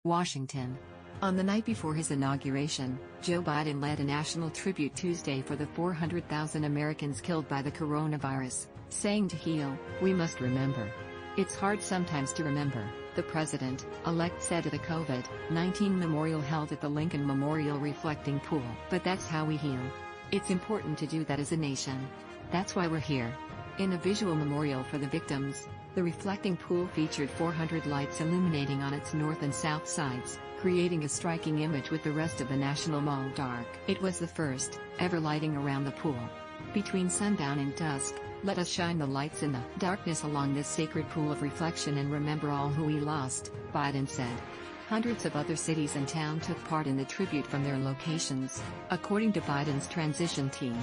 Washington. On the night before his inauguration, Joe Biden led a national tribute Tuesday for the 400,000 Americans killed by the coronavirus, saying to heal, we must remember. It's hard sometimes to remember, the president-elect said at the COVID-19 memorial held at the Lincoln Memorial Reflecting Pool. But that's how we heal. It's important to do that as a nation. That's why we're here. In a visual memorial for the victims, the reflecting pool featured 400 lights illuminating on its north and south sides, creating a striking image with the rest of the National Mall dark. It was the first ever lighting around the pool. Between sundown and dusk, let us shine the lights in the darkness along this sacred pool of reflection and remember all who we lost, Biden said. Hundreds of other cities and towns took part in the tribute from their locations, according to Biden's transition team.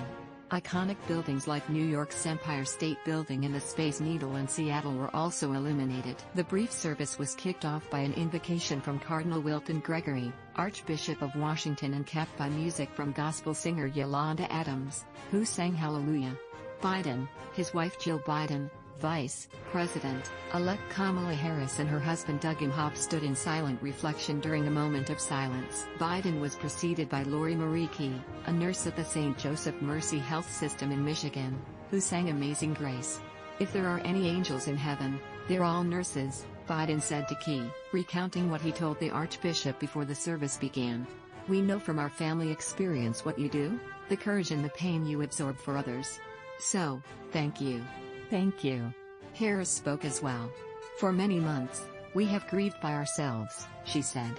Iconic buildings like New York's Empire State Building and the Space Needle in Seattle were also illuminated. The brief service was kicked off by an invocation from Cardinal Wilton Gregory, Archbishop of Washington, and capped by music from gospel singer Yolanda Adams, who sang Hallelujah. Biden, his wife Jill Biden, Vice President-elect Kamala Harris and her husband Doug Emhoff stood in silent reflection during a moment of silence. Biden was preceded by Lori Marie Key, a nurse at the St. Joseph Mercy Health System in Michigan, who sang Amazing Grace. If there are any angels in heaven, they're all nurses, Biden said to Key, recounting what he told the Archbishop before the service began. We know from our family experience what you do, the courage and the pain you absorb for others. So, thank you. Thank you. Harris spoke as well. For many months, we have grieved by ourselves, she said.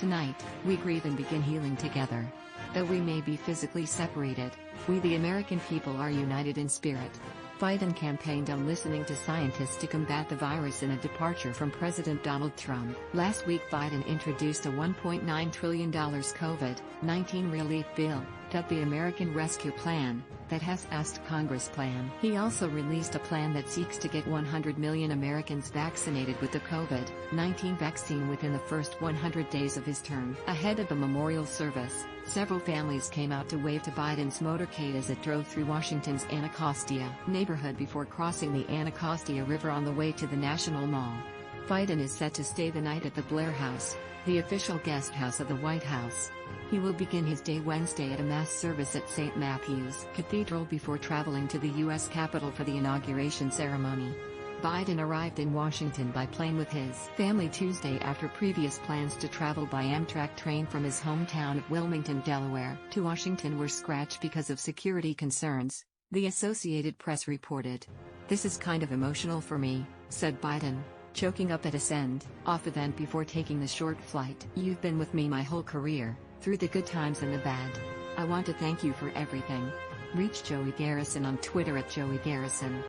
Tonight, we grieve and begin healing together. Though we may be physically separated, we the American people are united in spirit. Biden campaigned on listening to scientists to combat the virus in a departure from President Donald Trump. Last week Biden introduced a $1.9 trillion COVID-19 relief bill, dubbed the American Rescue Plan, that has asked Congress plan. He also released a plan that seeks to get 100 million Americans vaccinated with the COVID-19 vaccine within the first 100 days of his term. Ahead of the memorial service, several families came out to wave to Biden's motorcade as it drove through Washington's Anacostia neighborhood before crossing the Anacostia River on the way to the National Mall. Biden is set to stay the night at the Blair House, the official guest house of the White House. He will begin his day Wednesday at a mass service at St. Matthew's Cathedral before traveling to the U.S. Capitol for the inauguration ceremony. Biden arrived in Washington by plane with his family Tuesday after previous plans to travel by Amtrak train from his hometown of Wilmington, Delaware, to Washington were scratched because of security concerns, the Associated Press reported. This is kind of emotional for me, said Biden, choking up at his off event before taking the short flight. You've been with me my whole career, through the good times and the bad. I want to thank you for everything. Reach Joey Garrison on Twitter at Joey Garrison.